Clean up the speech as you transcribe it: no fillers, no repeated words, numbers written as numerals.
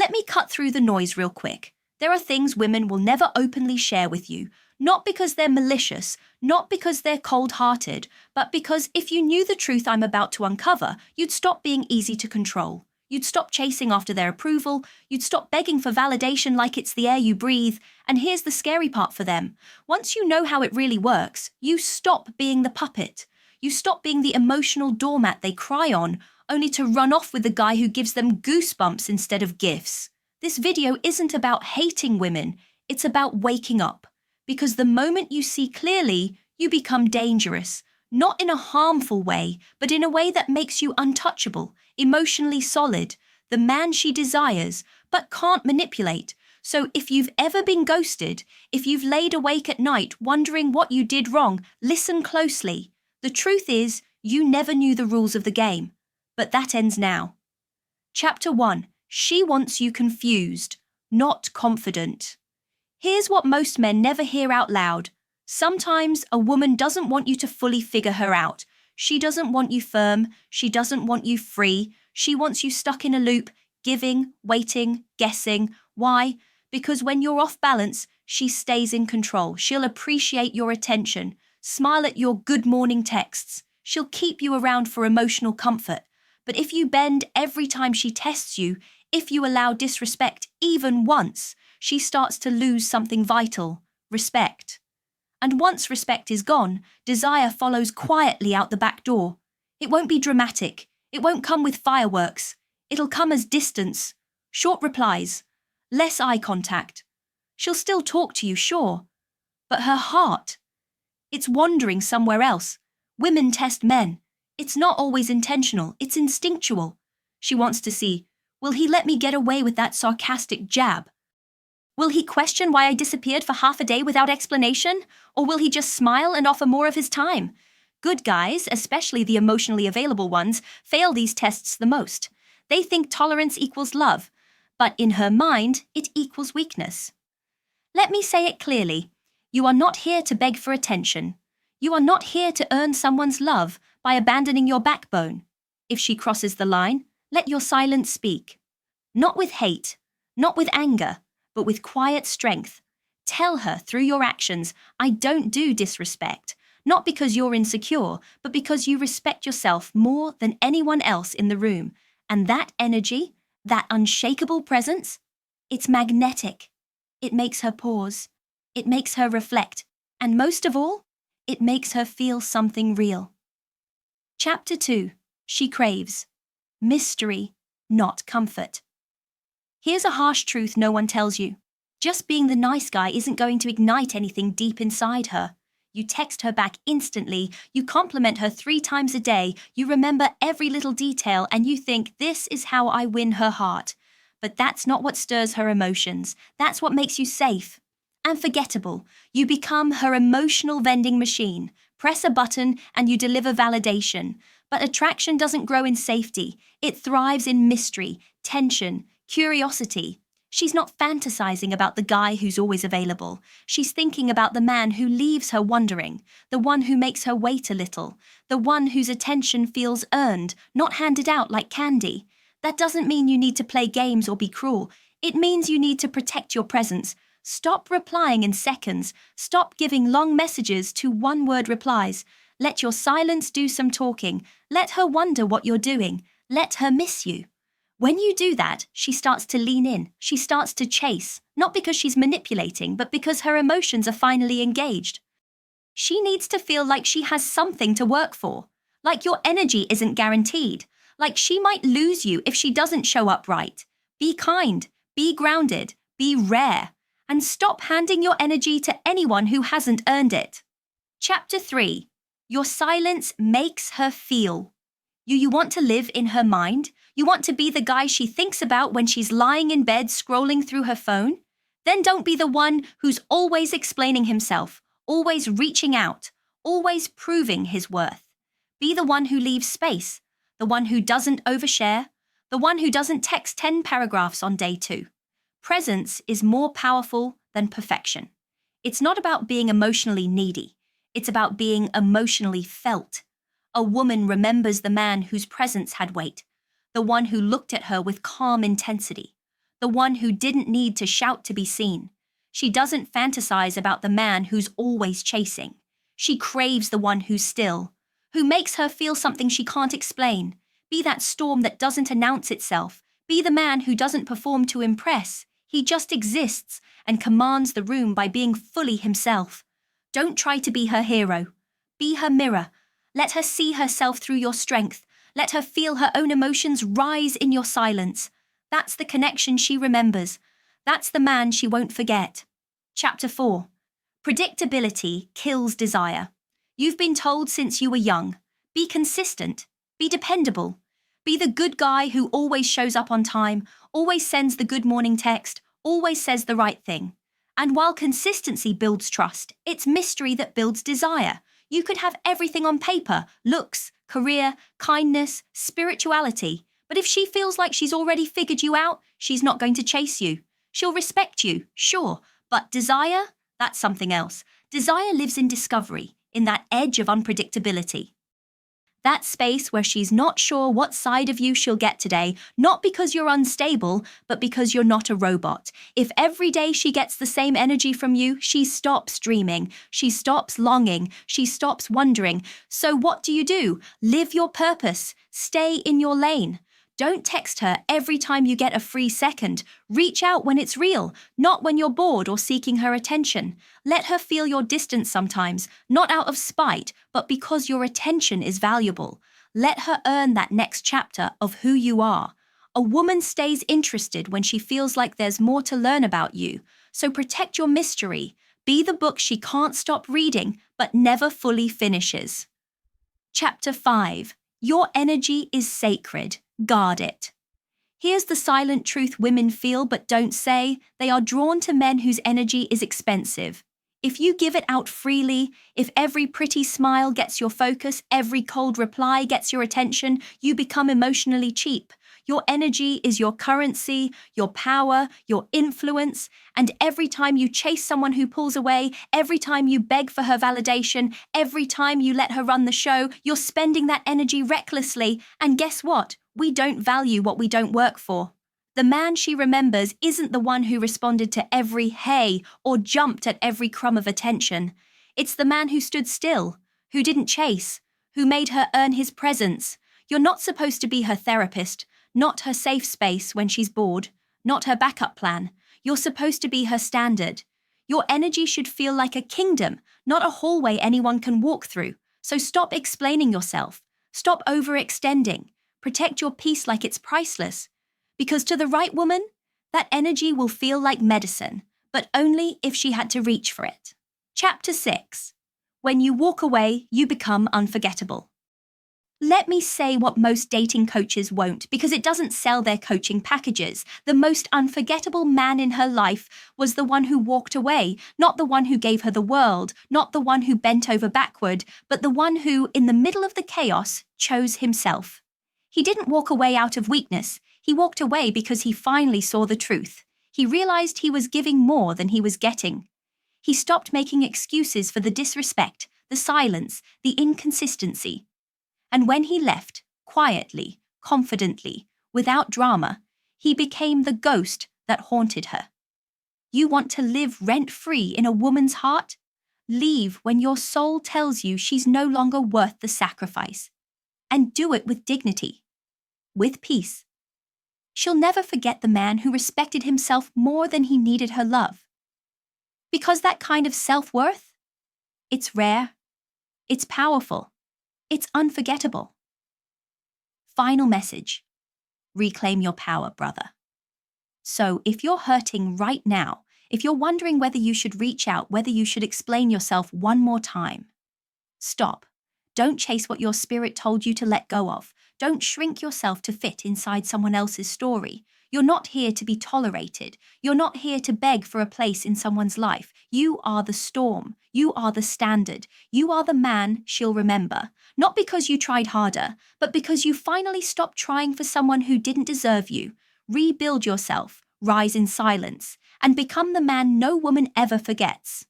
Let me cut through the noise real quick. There are things women will never openly share with you, not because they're malicious, not because they're cold-hearted, but because if you knew the truth I'm about to uncover, you'd stop being easy to control. You'd stop chasing after their approval, you'd stop begging for validation like it's the air you breathe, and here's the scary part for them. Once you know how it really works, you stop being the puppet. You stop being the emotional doormat they cry on, only to run off with the guy who gives them goosebumps instead of gifts. This video isn't about hating women, it's about waking up. Because the moment you see clearly, you become dangerous. Not in a harmful way, but in a way that makes you untouchable, emotionally solid, the man she desires, but can't manipulate. So if you've ever been ghosted, if you've laid awake at night wondering what you did wrong, listen closely. The truth is, you never knew the rules of the game. But that ends now. Chapter 1. She wants you confused, not confident. Here's what most men never hear out loud. Sometimes a woman doesn't want you to fully figure her out. She doesn't want you firm. She doesn't want you free. She wants you stuck in a loop, giving, waiting, guessing. Why? Because when you're off balance, she stays in control. She'll appreciate your attention, smile at your good morning texts. She'll keep you around for emotional comfort. But if you bend every time she tests you, if you allow disrespect even once, she starts to lose something vital, respect. And once respect is gone, desire follows quietly out the back door. It won't be dramatic. It won't come with fireworks. It'll come as distance, short replies, less eye contact. She'll still talk to you, sure, but her heart, it's wandering somewhere else. Women test men. It's not always intentional, it's instinctual. She wants to see, will he let me get away with that sarcastic jab? Will he question why I disappeared for half a day without explanation? Or will he just smile and offer more of his time? Good guys, especially the emotionally available ones, fail these tests the most. They think tolerance equals love, but in her mind, it equals weakness. Let me say it clearly. You are not here to beg for attention. You are not here to earn someone's love by abandoning your backbone. If she crosses the line, let your silence speak. Not with hate, not with anger, but with quiet strength. Tell her through your actions, I don't do disrespect, not because you're insecure, but because you respect yourself more than anyone else in the room. And that energy, that unshakable presence, it's magnetic. It makes her pause. It makes her reflect. And most of all, it makes her feel something real. Chapter 2. She craves mystery, not comfort. Here's a harsh truth no one tells you. Just being the nice guy isn't going to ignite anything deep inside her. You text her back instantly, you compliment her 3 times a day, you remember every little detail, and you think, this is how I win her heart. But that's not what stirs her emotions. That's what makes you safe. Unforgettable. You become her emotional vending machine. Press a button and you deliver validation. But attraction doesn't grow in safety. It thrives in mystery, tension, curiosity. She's not fantasizing about the guy who's always available. She's thinking about the man who leaves her wondering, the one who makes her wait a little, the one whose attention feels earned, not handed out like candy. That doesn't mean you need to play games or be cruel. It means you need to protect your presence. Stop replying in seconds. Stop giving long messages to one-word replies. Let your silence do some talking. Let her wonder what you're doing. Let her miss you. When you do that, she starts to lean in. She starts to chase, not because she's manipulating, but because her emotions are finally engaged. She needs to feel like she has something to work for, like your energy isn't guaranteed, like she might lose you if she doesn't show up right. Be kind, be grounded, be rare, and stop handing your energy to anyone who hasn't earned it. Chapter 3. Your silence makes her feel. You want to live in her mind? You want to be the guy she thinks about when she's lying in bed scrolling through her phone? Then don't be the one who's always explaining himself, always reaching out, always proving his worth. Be the one who leaves space, the one who doesn't overshare, the one who doesn't text 10 paragraphs on day 2. Presence is more powerful than perfection. It's not about being emotionally needy. It's about being emotionally felt. A woman remembers the man whose presence had weight, the one who looked at her with calm intensity, the one who didn't need to shout to be seen. She doesn't fantasize about the man who's always chasing. She craves the one who's still, who makes her feel something she can't explain. Be that storm that doesn't announce itself. Be the man who doesn't perform to impress. He just exists and commands the room by being fully himself. Don't try to be her hero. Be her mirror. Let her see herself through your strength. Let her feel her own emotions rise in your silence. That's the connection she remembers. That's the man she won't forget. Chapter 4. Predictability kills desire. You've been told since you were young. Be consistent. Be dependable. Be the good guy who always shows up on time, always sends the good morning text, always says the right thing. And while consistency builds trust, it's mystery that builds desire. You could have everything on paper: looks, career, kindness, spirituality. But if she feels like she's already figured you out, she's not going to chase you. She'll respect you, sure, but desire? That's something else. Desire lives in discovery, in that edge of unpredictability. That space where she's not sure what side of you she'll get today, not because you're unstable, but because you're not a robot. If every day she gets the same energy from you, she stops dreaming, she stops longing, she stops wondering. So what do? Live your purpose. Stay in your lane. Don't text her every time you get a free second. Reach out when it's real, not when you're bored or seeking her attention. Let her feel your distance sometimes, not out of spite, but because your attention is valuable. Let her earn that next chapter of who you are. A woman stays interested when she feels like there's more to learn about you. So protect your mystery. Be the book she can't stop reading, but never fully finishes. Chapter 5. Your energy is sacred. Guard it. Here's the silent truth women feel but don't say. They are drawn to men whose energy is expensive. If you give it out freely, if every pretty smile gets your focus, every cold reply gets your attention, you become emotionally cheap. Your energy is your currency, your power, your influence, and every time you chase someone who pulls away, every time you beg for her validation, every time you let her run the show, you're spending that energy recklessly. And guess what? We don't value what we don't work for. The man she remembers isn't the one who responded to every hey or jumped at every crumb of attention. It's the man who stood still, who didn't chase, who made her earn his presence. You're not supposed to be her therapist, not her safe space when she's bored, not her backup plan. You're supposed to be her standard. Your energy should feel like a kingdom, not a hallway anyone can walk through. So stop explaining yourself. Stop overextending. Protect your peace like it's priceless. Because to the right woman, that energy will feel like medicine, but only if she had to reach for it. Chapter 6. When you walk away, you become unforgettable. Let me say what most dating coaches won't, because it doesn't sell their coaching packages. The most unforgettable man in her life was the one who walked away, not the one who gave her the world, not the one who bent over backward, but the one who, in the middle of the chaos, chose himself. He didn't walk away out of weakness. He walked away because he finally saw the truth. He realized he was giving more than he was getting. He stopped making excuses for the disrespect, the silence, the inconsistency. And when he left, quietly, confidently, without drama, he became the ghost that haunted her. You want to live rent-free in a woman's heart? Leave when your soul tells you she's no longer worth the sacrifice. And do it with dignity, with peace. She'll never forget the man who respected himself more than he needed her love. Because that kind of self-worth, it's rare, it's powerful, it's unforgettable. Final message. Reclaim your power, brother. So if you're hurting right now, if you're wondering whether you should reach out, whether you should explain yourself one more time, stop. Don't chase what your spirit told you to let go of. Don't shrink yourself to fit inside someone else's story. You're not here to be tolerated. You're not here to beg for a place in someone's life. You are the storm. You are the standard. You are the man she'll remember. Not because you tried harder, but because you finally stopped trying for someone who didn't deserve you. Rebuild yourself, rise in silence, and become the man no woman ever forgets.